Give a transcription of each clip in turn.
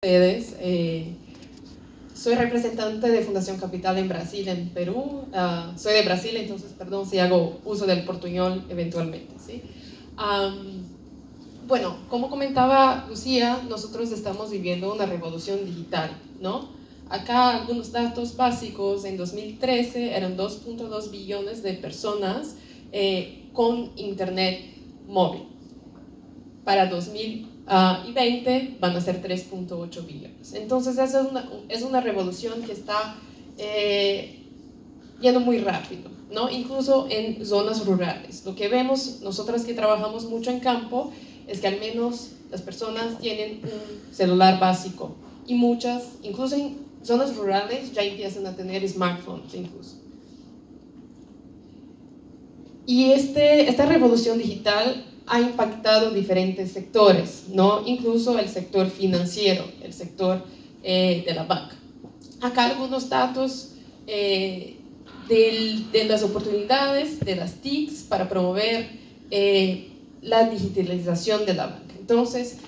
ustedes. Soy representante de Fundación Capital en Brasil, en Perú. Soy de Brasil, entonces, perdón si hago uso del portuñol eventualmente, ¿sí? Bueno, como comentaba Lucía, nosotros estamos viviendo una revolución digital, ¿no? Acá algunos datos básicos: en 2013 eran 2.2 billones de personas con internet móvil. Para 2020 van a ser 3.8 billones. Entonces es una revolución que está yendo muy rápido, ¿no? Incluso en zonas rurales. Lo que vemos nosotras que trabajamos mucho en campo es que al menos las personas tienen un celular básico, y muchas, incluso en zonas rurales, ya empiezan a tener smartphones incluso. Y esta revolución digital ha impactado diferentes sectores, ¿no? Incluso el sector financiero, el sector de la banca. Acá algunos datos de las oportunidades de las TICs para promover la digitalización de la banca. Entonces,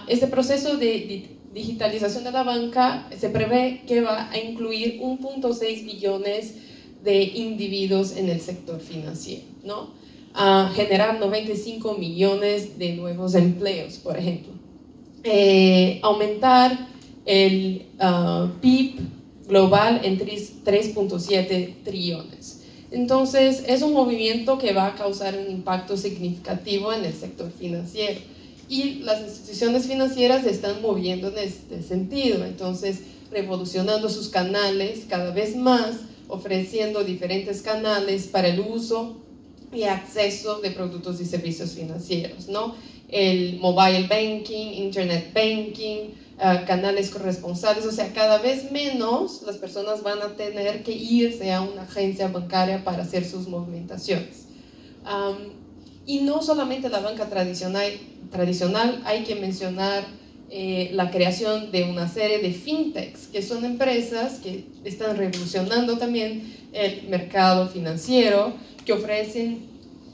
este proceso de digitalización de la banca se prevé que va a incluir 1.6 billones de individuos en el sector financiero, ¿no? Generar 95 millones de nuevos empleos, por ejemplo. Aumentar el PIB global en 3.7 trillones. Entonces, es un movimiento que va a causar un impacto significativo en el sector financiero. Y las instituciones financieras se están moviendo en este sentido, entonces revolucionando sus canales cada vez más, ofreciendo diferentes canales para el uso y acceso de productos y servicios financieros, ¿no? El mobile banking, internet banking, canales corresponsales, o sea, cada vez menos las personas van a tener que irse a una agencia bancaria para hacer sus movimentaciones. Y no solamente la banca tradicional, hay que mencionar la creación de una serie de fintechs, que son empresas que están revolucionando también el mercado financiero, que ofrecen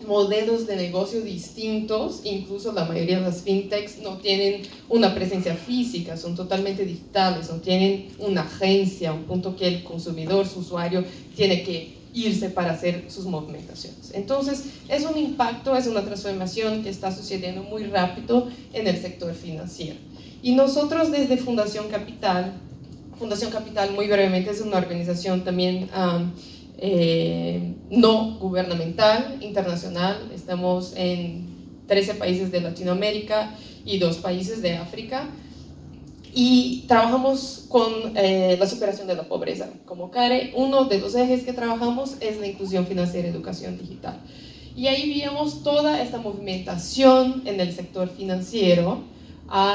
modelos de negocio distintos. Incluso la mayoría de las fintechs no tienen una presencia física, son totalmente digitales, no tienen una agencia, un punto que el consumidor, su usuario, tiene que irse para hacer sus movimentaciones. Entonces, es un impacto, es una transformación que está sucediendo muy rápido en el sector financiero. Y nosotros desde Fundación Capital muy brevemente es una organización también no gubernamental, internacional. Estamos en 13 países de Latinoamérica y 2 países de África, y trabajamos con la superación de la pobreza. Como CARE, uno de los ejes que trabajamos es la inclusión financiera y educación digital. Y ahí vimos toda esta movimentación en el sector financiero,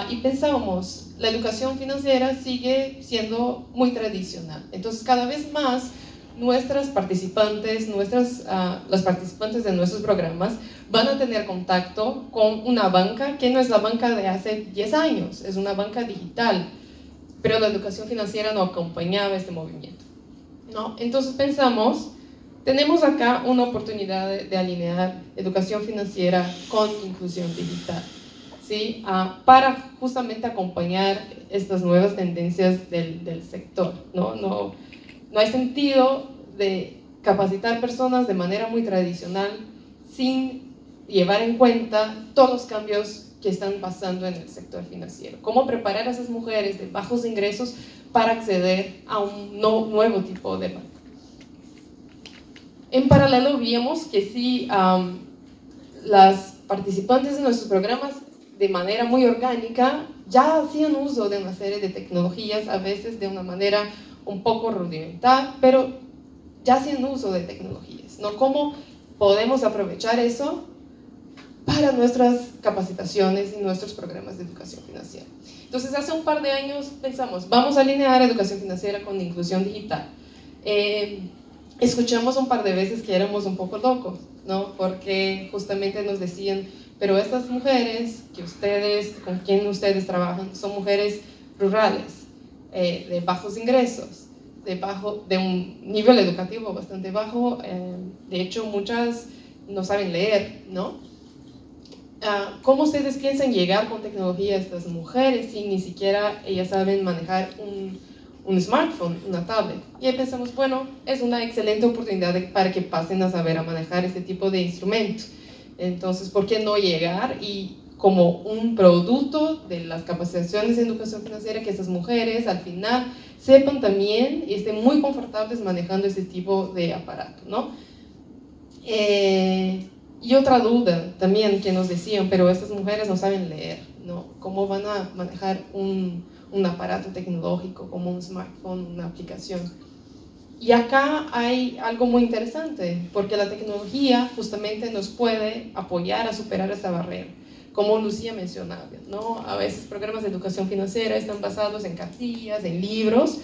y pensábamos, la educación financiera sigue siendo muy tradicional. Entonces, cada vez más nuestras participantes, las participantes de nuestros programas van a tener contacto con una banca que no es la banca de hace 10 años, es una banca digital, pero la educación financiera no acompañaba este movimiento, ¿no? Entonces pensamos, tenemos acá una oportunidad de alinear educación financiera con inclusión digital, ¿sí? Para justamente acompañar estas nuevas tendencias del sector, ¿no? No hay sentido de capacitar personas de manera muy tradicional sin llevar en cuenta todos los cambios que están pasando en el sector financiero. ¿Cómo preparar a esas mujeres de bajos ingresos para acceder a un nuevo tipo de banca? En paralelo vimos que sí, las participantes de nuestros programas de manera muy orgánica ya hacían uso de una serie de tecnologías, a veces de una manera un poco rudimental, pero ya hacen uso de tecnologías, ¿no? ¿Cómo podemos aprovechar eso para nuestras capacitaciones y nuestros programas de educación financiera? Entonces, hace un par de años pensamos, vamos a alinear educación financiera con inclusión digital. Escuchamos un par de veces que éramos un poco locos, ¿no? Porque justamente nos decían, pero estas mujeres con quien ustedes trabajan son mujeres rurales, de bajos ingresos, de un nivel educativo bastante bajo, de hecho muchas no saben leer, ¿no? ¿Cómo ustedes piensan llegar con tecnología a estas mujeres si ni siquiera ellas saben manejar un smartphone, una tablet? Y ahí pensamos, bueno, es una excelente oportunidad para que pasen a saber a manejar este tipo de instrumentos. Entonces, ¿por qué no llegar y como un producto de las capacitaciones de educación financiera, que esas mujeres al final sepan también y estén muy confortables manejando este tipo de aparato, ¿no? Y otra duda también que nos decían, pero estas mujeres no saben leer, ¿no? ¿Cómo van a manejar un aparato tecnológico como un smartphone, una aplicación? Y acá hay algo muy interesante, porque la tecnología justamente nos puede apoyar a superar esta barrera. Como Lucía mencionaba, ¿no? A veces programas de educación financiera están basados en cartillas, en libros,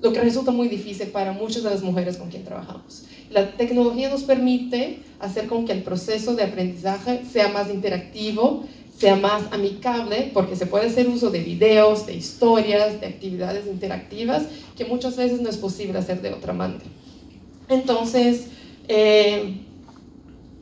lo que resulta muy difícil para muchas de las mujeres con quien trabajamos. La tecnología nos permite hacer con que el proceso de aprendizaje sea más interactivo, sea más amigable, porque se puede hacer uso de videos, de historias, de actividades interactivas, que muchas veces no es posible hacer de otra manera. Entonces, en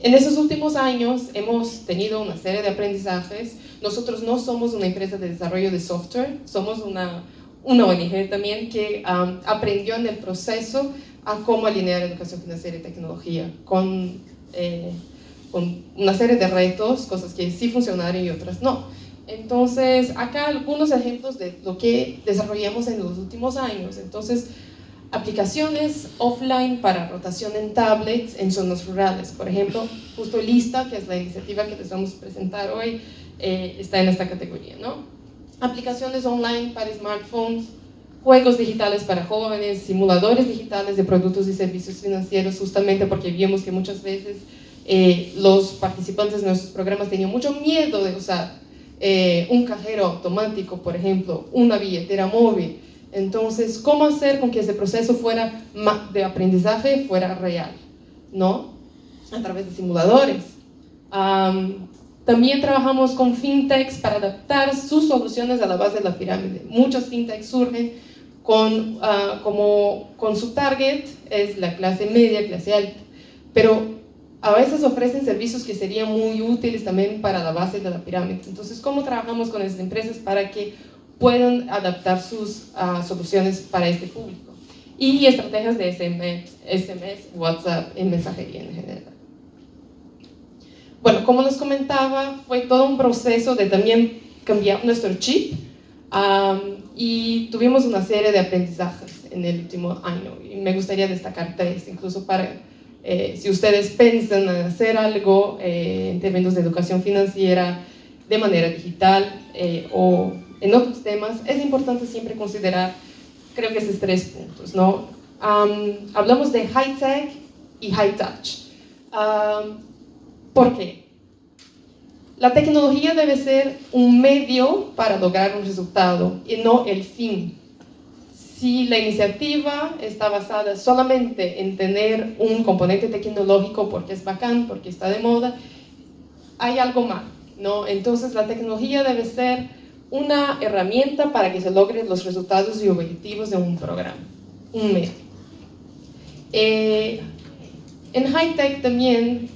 esos últimos años hemos tenido una serie de aprendizajes. Nosotros no somos una empresa de desarrollo de software, somos una ONG también que aprendió en el proceso a cómo alinear educación financiera y tecnología con una serie de retos, cosas que sí funcionaron y otras no. Entonces, acá algunos ejemplos de lo que desarrollamos en los últimos años. Entonces, aplicaciones offline para rotación en tablets en zonas rurales. Por ejemplo, justo Lista, que es la iniciativa que les vamos a presentar hoy, está en esta categoría, ¿no? Aplicaciones online para smartphones, juegos digitales para jóvenes, simuladores digitales de productos y servicios financieros, justamente porque vimos que muchas veces los participantes de nuestros programas tenían mucho miedo de usar un cajero automático, por ejemplo, una billetera móvil. Entonces, ¿cómo hacer con que ese proceso de aprendizaje fuera real? ¿No? A través de simuladores. También trabajamos con fintechs para adaptar sus soluciones a la base de la pirámide. Muchas fintechs surgen con su target, es la clase media, clase alta, pero a veces ofrecen servicios que serían muy útiles también para la base de la pirámide. Entonces, ¿cómo trabajamos con esas empresas para que puedan adaptar sus soluciones para este público? Y estrategias de SMS, WhatsApp, en mensajería en general. Bueno, como les comentaba, fue todo un proceso de también cambiar nuestro chip y tuvimos una serie de aprendizajes en el último año y me gustaría destacar 3, incluso para si ustedes piensan en hacer algo en términos de educación financiera de manera digital o en otros temas, es importante siempre considerar, creo que esos 3 puntos, ¿no? Hablamos de high tech y high touch. ¿Por qué? La tecnología debe ser un medio para lograr un resultado y no el fin. Si la iniciativa está basada solamente en tener un componente tecnológico porque es bacán, porque está de moda, hay algo mal, ¿no? Entonces la tecnología debe ser una herramienta para que se logren los resultados y objetivos de un programa, un medio. En high tech también,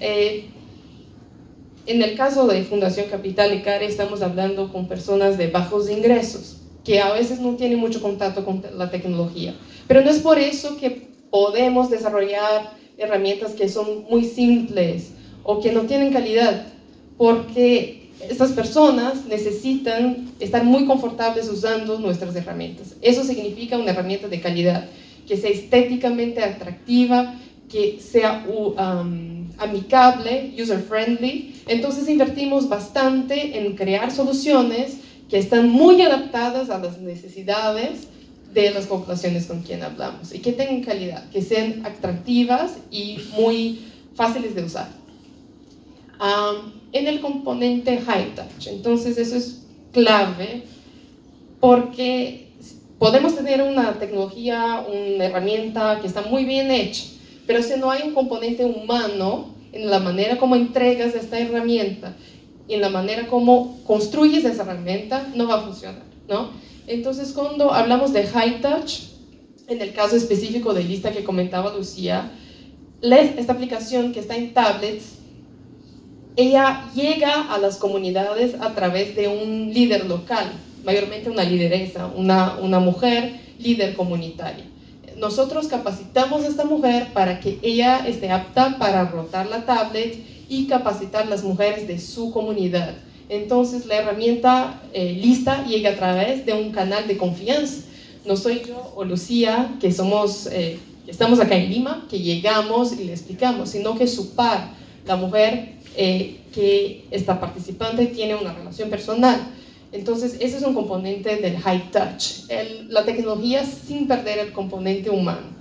en el caso de Fundación Capital y CARE, estamos hablando con personas de bajos ingresos, que a veces no tienen mucho contacto con la tecnología. Pero no es por eso que podemos desarrollar herramientas que son muy simples o que no tienen calidad, porque estas personas necesitan estar muy confortables usando nuestras herramientas. Eso significa una herramienta de calidad, que sea estéticamente atractiva, que sea amigable, user-friendly. Entonces invertimos bastante en crear soluciones que están muy adaptadas a las necesidades de las poblaciones con quien hablamos y que tengan calidad, que sean atractivas y muy fáciles de usar. En el componente high touch, entonces eso es clave porque podemos tener una tecnología, una herramienta que está muy bien hecha, pero si no hay un componente humano en la manera como entregas esta herramienta, en la manera como construyes esa herramienta, no va a funcionar, ¿no? Entonces, cuando hablamos de high touch, en el caso específico de Lista que comentaba Lucía, esta aplicación que está en tablets ella llega a las comunidades a través de un líder local, mayormente una lideresa, una mujer líder comunitaria. Nosotros capacitamos a esta mujer para que ella esté apta para rotar la tablet y capacitar a las mujeres de su comunidad. Entonces la herramienta lista llega a través de un canal de confianza. No soy yo o Lucía, que estamos acá en Lima, que llegamos y le explicamos, sino que su par, la mujer que está participante, tiene una relación personal. Entonces, ese es un componente del high touch, la tecnología sin perder el componente humano.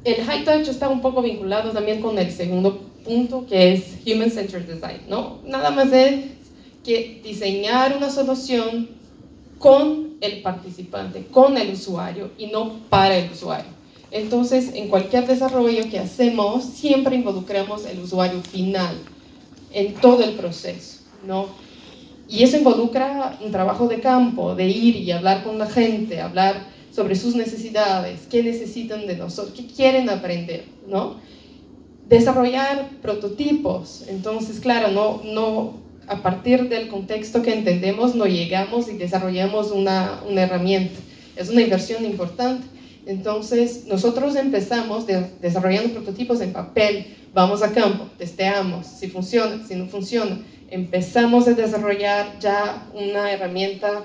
El high touch está un poco vinculado también con el segundo punto, que es human-centered design, ¿no? Nada más es que diseñar una solución con el participante, con el usuario y no para el usuario. Entonces, en cualquier desarrollo que hacemos, siempre involucramos el usuario final en todo el proceso, ¿no? Y eso involucra un trabajo de campo, de ir y hablar con la gente, hablar sobre sus necesidades, qué necesitan de nosotros, qué quieren aprender, ¿no? Desarrollar prototipos. Entonces, claro, no a partir del contexto que entendemos, no llegamos y desarrollamos una herramienta. Es una inversión importante. Entonces, nosotros empezamos desarrollando prototipos en papel, vamos a campo, testeamos, si funciona, si no funciona. Empezamos a desarrollar ya una herramienta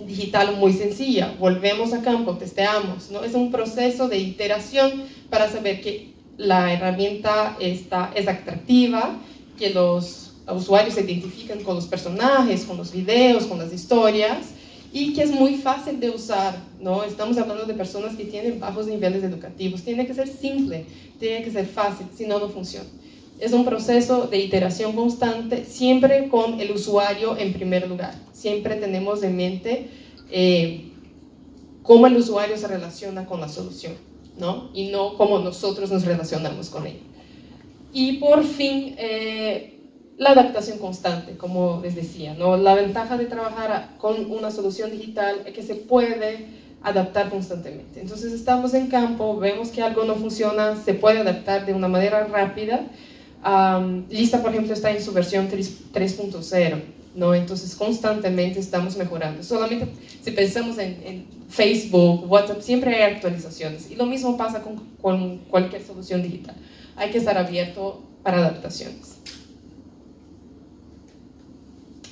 digital muy sencilla, volvemos a campo, testeamos, ¿no? Es un proceso de iteración para saber que la herramienta es atractiva, que los usuarios se identifican con los personajes, con los videos, con las historias, y que es muy fácil de usar, ¿no? Estamos hablando de personas que tienen bajos niveles educativos, tiene que ser simple, tiene que ser fácil, si no, no funciona. Es un proceso de iteración constante, siempre con el usuario en primer lugar. Siempre tenemos en mente cómo el usuario se relaciona con la solución, ¿no? Y no cómo nosotros nos relacionamos con ella. Y por fin, la adaptación constante, como les decía, ¿no? La ventaja de trabajar con una solución digital es que se puede adaptar constantemente. Entonces estamos en campo, vemos que algo no funciona, se puede adaptar de una manera rápida. Lista, por ejemplo, está en su versión 3.0, ¿no? Entonces constantemente estamos mejorando. Solamente si pensamos en Facebook, WhatsApp, siempre hay actualizaciones. Y lo mismo pasa con cualquier solución digital. Hay que estar abierto para adaptaciones.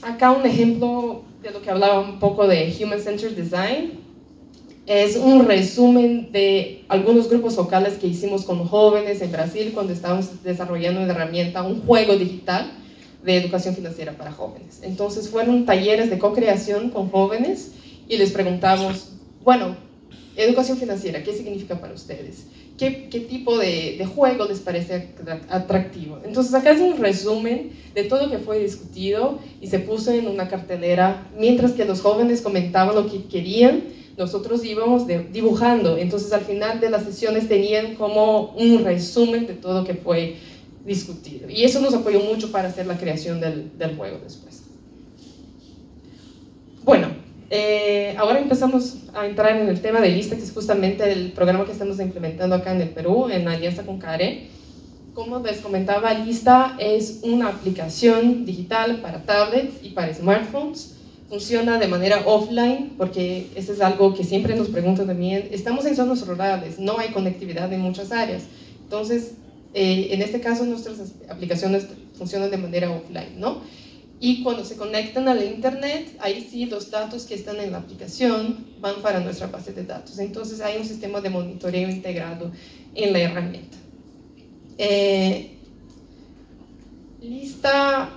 Acá un ejemplo de lo que hablaba un poco de Human-Centered Design. Es un resumen de algunos grupos locales que hicimos con jóvenes en Brasil cuando estábamos desarrollando una herramienta, un juego digital de educación financiera para jóvenes. Entonces fueron talleres de co-creación con jóvenes y les preguntamos, bueno, educación financiera, ¿qué significa para ustedes? ¿Qué tipo de juego les parece atractivo? Entonces acá es un resumen de todo lo que fue discutido y se puso en una cartelera, mientras que los jóvenes comentaban lo que querían, nosotros íbamos dibujando. Entonces al final de las sesiones tenían como un resumen de todo lo que fue discutido. Y eso nos apoyó mucho para hacer la creación del juego después. Bueno, ahora empezamos a entrar en el tema de Lista, que es justamente el programa que estamos implementando acá en el Perú, en alianza con CARE. Como les comentaba, Lista es una aplicación digital para tablets y para smartphones. Funciona de manera offline, porque eso es algo que siempre nos preguntan también. Estamos en zonas rurales, no hay conectividad en muchas áreas. Entonces, en este caso, nuestras aplicaciones funcionan de manera offline, ¿no? Y cuando se conectan al internet, ahí sí los datos que están en la aplicación van para nuestra base de datos. Entonces hay un sistema de monitoreo integrado en la herramienta. Lista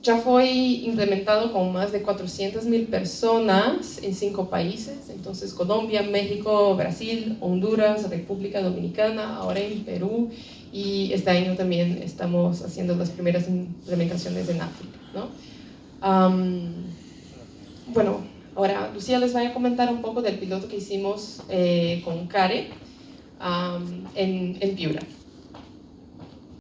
ya fue implementado con más de 400.000 personas en 5 países. Entonces Colombia, México, Brasil, Honduras, República Dominicana, ahora en Perú, y este año también estamos haciendo las primeras implementaciones en África, ¿no? Bueno, ahora Lucía les va a comentar un poco del piloto que hicimos con CARE en Piura.